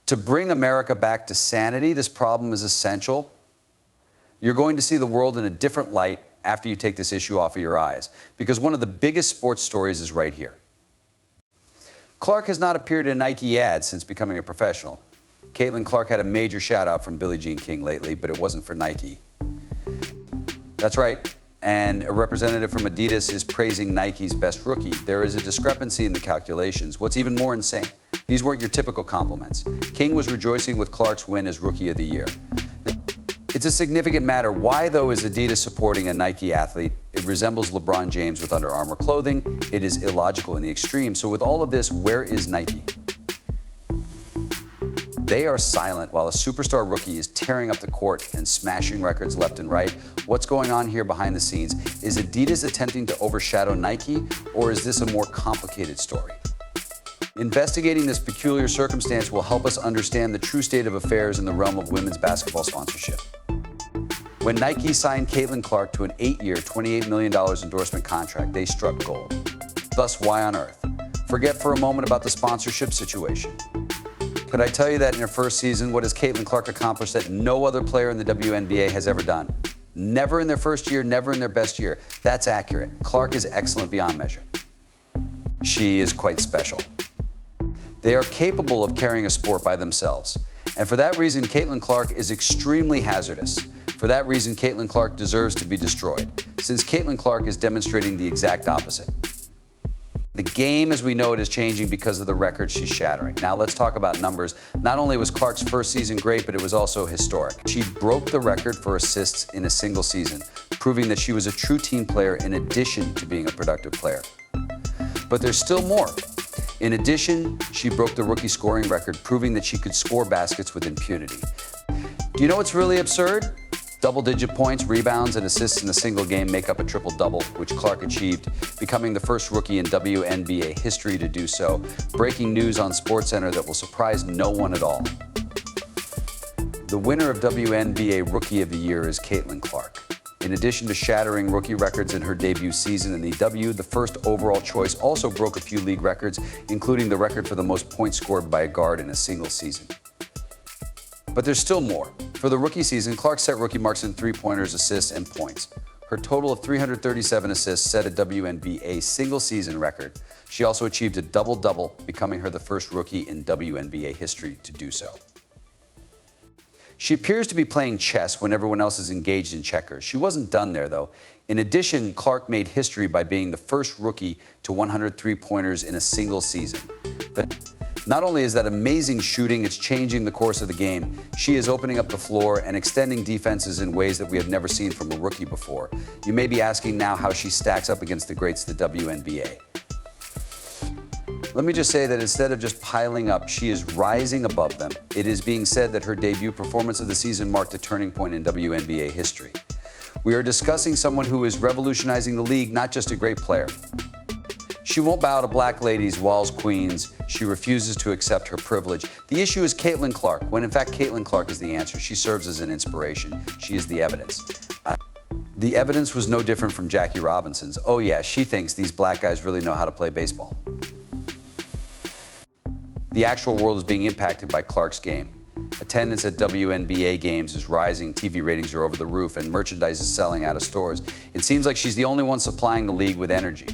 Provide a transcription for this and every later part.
To bring America back to sanity, this problem is essential. You're going to see the world in a different light after you take this issue off of your eyes, because one of the biggest sports stories is right here. Clark has not appeared in a Nike ad since becoming a professional. Caitlin Clark had a major shout-out from Billie Jean King lately, but it wasn't for Nike. That's right, and a representative from Adidas is praising Nike's best rookie. There is a discrepancy in the calculations. What's even more insane, these weren't your typical compliments. King was rejoicing with Clark's win as Rookie of the Year. It's a significant matter. Why, though, is Adidas supporting a Nike athlete? It resembles LeBron James with Under Armour clothing. It is illogical in the extreme. So with all of this, where is Nike? They are silent while a superstar rookie is tearing up the court and smashing records left and right. What's going on here behind the scenes? Is Adidas attempting to overshadow Nike, or is this a more complicated story? Investigating this peculiar circumstance will help us understand the true state of affairs in the realm of women's basketball sponsorship. When Nike signed Caitlin Clark to an 8-year, $28 million endorsement contract, they struck gold. Thus, why on earth? Forget for a moment about the sponsorship situation. Could I tell you that in her first season, what has Caitlin Clark accomplished that no other player in the WNBA has ever done? Never in their first year, never in their best year. That's accurate. Clark is excellent beyond measure. She is quite special. They are capable of carrying a sport by themselves. And for that reason, Caitlin Clark is extremely hazardous. For that reason, Caitlin Clark deserves to be destroyed, since Caitlin Clark is demonstrating the exact opposite. The game as we know it is changing because of the record she's shattering. Now let's talk about numbers. Not only was Clark's first season great, but it was also historic. She broke the record for assists in a single season, proving that she was a true team player in addition to being a productive player. But there's still more. In addition, she broke the rookie scoring record, proving that she could score baskets with impunity. Do you know what's really absurd? Double-digit points, rebounds, and assists in a single game make up a triple-double, which Clark achieved, becoming the first rookie in WNBA history to do so. Breaking news on SportsCenter that will surprise no one at all. The winner of WNBA Rookie of the Year is Caitlin Clark. In addition to shattering rookie records in her debut season in the W, the first overall choice also broke a few league records, including the record for the most points scored by a guard in a single season. But there's still more. For the rookie season, Clark set rookie marks in three-pointers, assists, and points. Her total of 337 assists set a WNBA single-season record. She also achieved a double-double, becoming her the first rookie in WNBA history to do so. She appears to be playing chess when everyone else is engaged in checkers. She wasn't done there, though. In addition, Clark made history by being the first rookie to 100 three-pointers in a single season. But not only is that amazing shooting, it's changing the course of the game. She is opening up the floor and extending defenses in ways that we have never seen from a rookie before. You may be asking now how she stacks up against the greats of the WNBA. Let me just say that instead of just piling up, she is rising above them. It is being said that her debut performance of the season marked a turning point in WNBA history. We are discussing someone who is revolutionizing the league, not just a great player. She won't bow to black ladies, walls, queens. She refuses to accept her privilege. The issue is Caitlin Clark, when in fact Caitlin Clark is the answer. She serves as an inspiration. She is the evidence. The evidence was no different from Jackie Robinson's. Oh yeah, she thinks these black guys really know how to play baseball. The actual world is being impacted by Clark's game. Attendance at WNBA games is rising, TV ratings are over the roof, and merchandise is selling out of stores. It seems like she's the only one supplying the league with energy.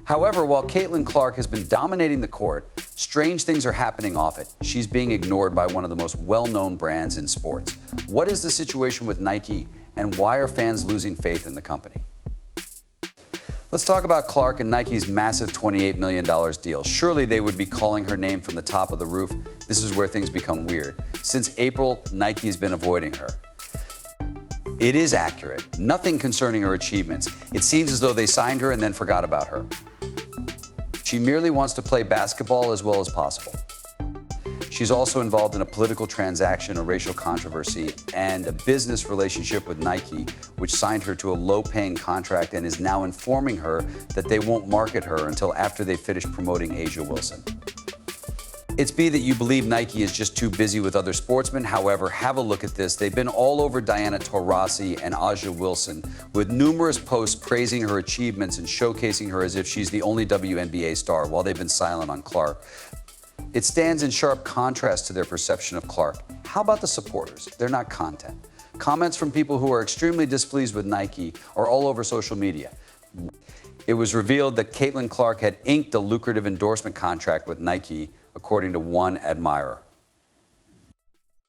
However, while Caitlin Clark has been dominating the court, strange things are happening off it. She's being ignored by one of the most well-known brands in sports. What is the situation with Nike, and why are fans losing faith in the company? Let's talk about Clark and Nike's massive $28 million deal. Surely they would be calling her name from the top of the roof. This is where things become weird. Since April, Nike has been avoiding her. It is accurate. Nothing concerning her achievements. It seems as though they signed her and then forgot about her. She merely wants to play basketball as well as possible. She's also involved in a political transaction, a racial controversy, and a business relationship with Nike, which signed her to a low-paying contract and is now informing her that they won't market her until after they finish promoting A'ja Wilson. It's be that you believe Nike is just too busy with other sportsmen. However, have a look at this. They've been all over Diana Taurasi and A'ja Wilson with numerous posts praising her achievements and showcasing her as if she's the only WNBA star while they've been silent on Clark. It stands in sharp contrast to their perception of Clark. How about the supporters? They're not content. Comments from people who are extremely displeased with Nike are all over social media. It was revealed that Caitlin Clark had inked a lucrative endorsement contract with Nike, according to one admirer.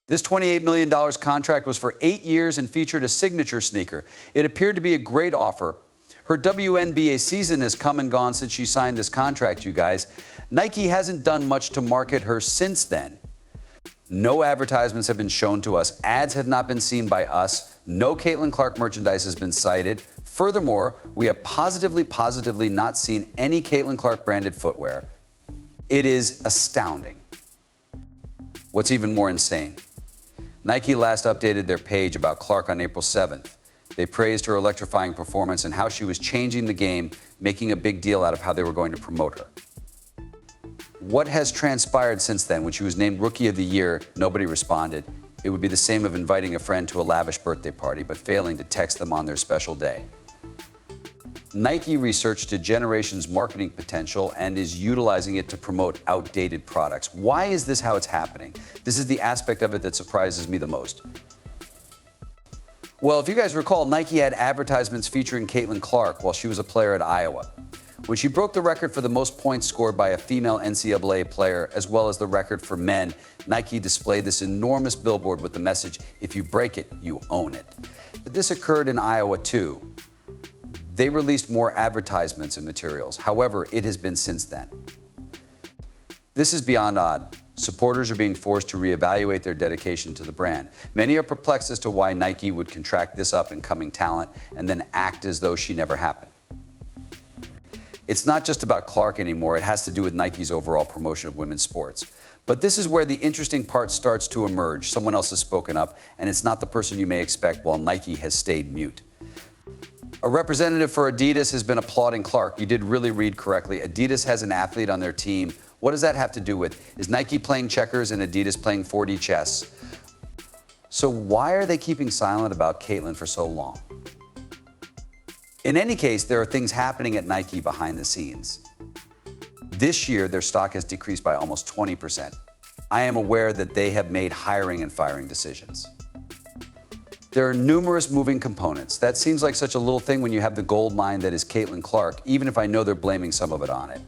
This $28 million contract was for 8 years and featured a signature sneaker. It appeared to be a great offer. Her WNBA season has come and gone since she signed this contract, you guys. Nike hasn't done much to market her since then. No advertisements have been shown to us. Ads have not been seen by us. No Caitlin Clark merchandise has been cited. Furthermore, we have positively not seen any Caitlin Clark branded footwear. It is astounding. What's even more insane? Nike last updated their page about Clark on April 7th. They praised her electrifying performance and how she was changing the game, making a big deal out of how they were going to promote her. What has transpired since then? When she was named Rookie of the Year, nobody responded. It would be the same of inviting a friend to a lavish birthday party, but failing to text them on their special day. Nike researched a generation's marketing potential and is utilizing it to promote outdated products. Why is this how it's happening? This is the aspect of it that surprises me the most. Well, if you guys recall, Nike had advertisements featuring Caitlin Clark while she was a player at Iowa. When she broke the record for the most points scored by a female NCAA player, as well as the record for men, Nike displayed this enormous billboard with the message, "If you break it, you own it." But this occurred in Iowa too. They released more advertisements and materials. However, it has been since then. This is beyond odd. Supporters are being forced to reevaluate their dedication to the brand. Many are perplexed as to why Nike would contract this up-and-coming talent and then act as though she never happened. It's not just about Clark anymore. It has to do with Nike's overall promotion of women's sports. But this is where the interesting part starts to emerge. Someone else has spoken up, and it's not the person you may expect, while Nike has stayed mute. A representative for Adidas has been applauding Clark. You did really read correctly. Adidas has an athlete on their team. What does that have to do with? Is Nike playing checkers and Adidas playing 4D chess? So why are they keeping silent about Caitlin for so long? In any case, there are things happening at Nike behind the scenes. This year, their stock has decreased by almost 20%. I am aware that they have made hiring and firing decisions. There are numerous moving components. That seems like such a little thing when you have the gold mine that is Caitlin Clark, even if I know they're blaming some of it on it.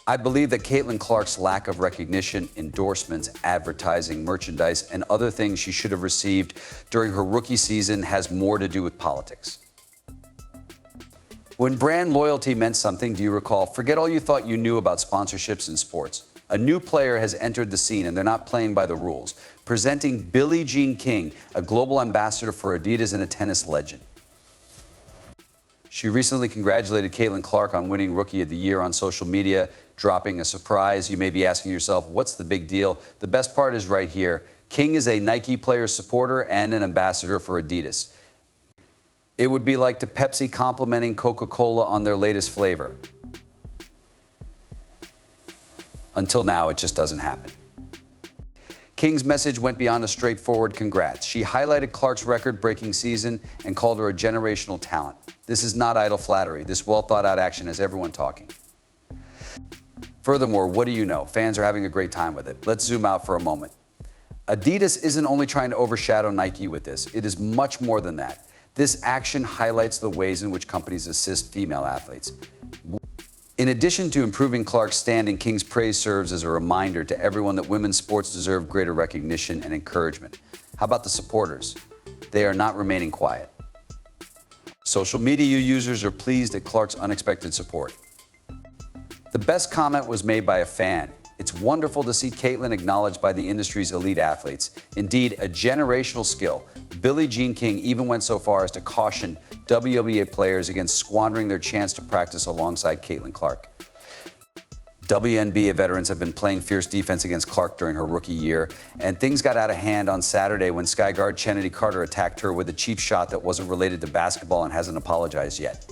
I believe that Caitlin Clark's lack of recognition, endorsements, advertising, merchandise, and other things she should have received during her rookie season has more to do with politics. When brand loyalty meant something, do you recall? Forget all you thought you knew about sponsorships in sports. A new player has entered the scene, and they're not playing by the rules. Presenting Billie Jean King, a global ambassador for Adidas and a tennis legend. She recently congratulated Caitlin Clark on winning Rookie of the Year on social media, dropping a surprise. You may be asking yourself, what's the big deal? The best part is right here. King is a Nike player supporter and an ambassador for Adidas. It would be like the Pepsi complimenting Coca-Cola on their latest flavor. Until now, it just doesn't happen. King's message went beyond a straightforward congrats. She highlighted Clark's record-breaking season and called her a generational talent. This is not idle flattery. This well-thought-out action has everyone talking. Furthermore, what do you know? Fans are having a great time with it. Let's zoom out for a moment. Adidas isn't only trying to overshadow Nike with this. It is much more than that. This action highlights the ways in which companies assist female athletes. In addition to improving Clark's standing, King's praise serves as a reminder to everyone that women's sports deserve greater recognition and encouragement. How about the supporters? They are not remaining quiet. Social media users are pleased at Clark's unexpected support. The best comment was made by a fan. It's wonderful to see Caitlin acknowledged by the industry's elite athletes. Indeed, a generational skill. Billie Jean King even went so far as to caution WNBA players against squandering their chance to practice alongside Caitlin Clark. WNBA veterans have been playing fierce defense against Clark during her rookie year, and things got out of hand on Saturday when Sky guard Chennedy Carter attacked her with a cheap shot that wasn't related to basketball and hasn't apologized yet.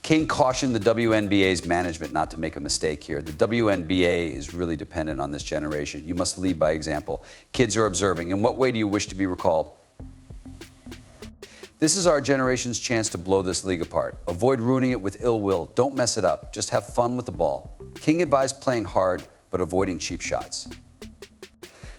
King cautioned the WNBA's management not to make a mistake here. The WNBA is really dependent on this generation. You must lead by example. Kids are observing. In what way do you wish to be recalled? This is our generation's chance to blow this league apart. Avoid ruining it with ill will. Don't mess it up. Just have fun with the ball. King advised playing hard, but avoiding cheap shots.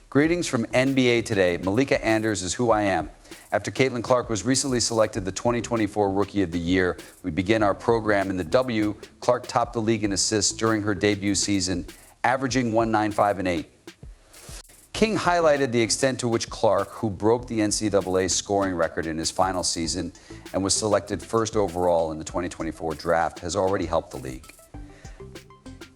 Greetings from NBA Today. Malika Anders is who I am. After Caitlin Clark was recently selected the 2024 Rookie of the Year, we begin our program in the W. Clark topped the league in assists during her debut season, averaging 195 and 8. King highlighted the extent to which Clark, who broke the NCAA scoring record in his final season and was selected first overall in the 2024 draft, has already helped the league.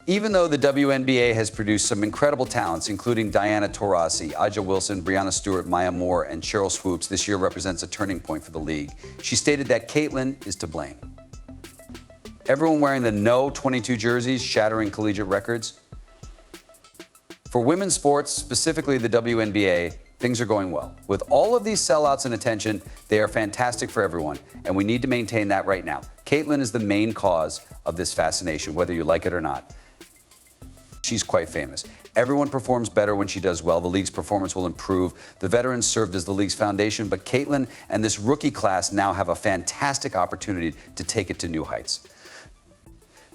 Even though the WNBA has produced some incredible talents, including Diana Taurasi, Aja Wilson, Breanna Stewart, Maya Moore, and Cheryl Swoops, this year represents a turning point for the league. She stated that Caitlin is to blame. Everyone wearing the No 22 jerseys, shattering collegiate records. For women's sports, specifically the WNBA, things are going well. With all of these sellouts and attention, they are fantastic for everyone, and we need to maintain that right now. Caitlin is the main cause of this fascination, whether you like it or not. She's quite famous. Everyone performs better when she does well. The league's performance will improve. The veterans served as the league's foundation, but Caitlin and this rookie class now have a fantastic opportunity to take it to new heights.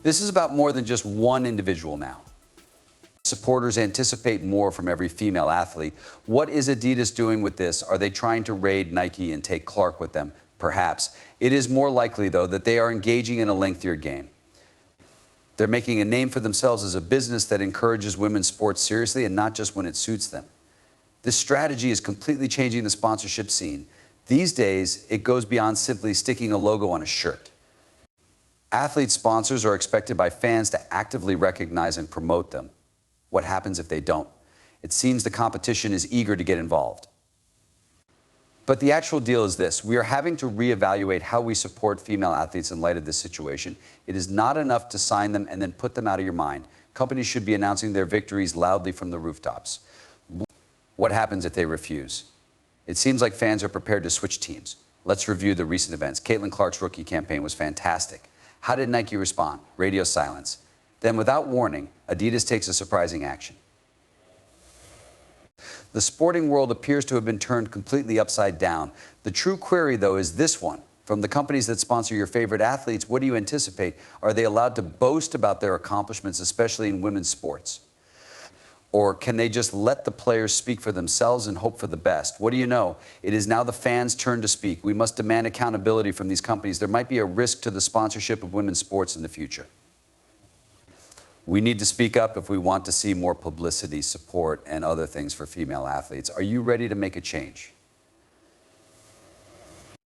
This is about more than just one individual now. Supporters anticipate more from every female athlete. What is Adidas doing with this? Are they trying to raid Nike and take Clark with them? Perhaps. It is more likely, though, that they are engaging in a lengthier game. They're making a name for themselves as a business that encourages women's sports seriously and not just when it suits them. This strategy is completely changing the sponsorship scene. These days, it goes beyond simply sticking a logo on a shirt. Athlete sponsors are expected by fans to actively recognize and promote them. What happens if they don't? It seems the competition is eager to get involved. But the actual deal is this. We are having to reevaluate how we support female athletes in light of this situation. It is not enough to sign them and then put them out of your mind. Companies should be announcing their victories loudly from the rooftops. What happens if they refuse? It seems like fans are prepared to switch teams. Let's review the recent events. Caitlin Clark's rookie campaign was fantastic. How did Nike respond? Radio silence. Then, without warning, Adidas takes a surprising action. The sporting world appears to have been turned completely upside down. The true query, though, is this one. From the companies that sponsor your favorite athletes, what do you anticipate? Are they allowed to boast about their accomplishments, especially in women's sports? Or can they just let the players speak for themselves and hope for the best? What do you know? It is now the fans' turn to speak. We must demand accountability from these companies. There might be a risk to the sponsorship of women's sports in the future. We need to speak up if we want to see more publicity, support, and other things for female athletes. Are you ready to make a change?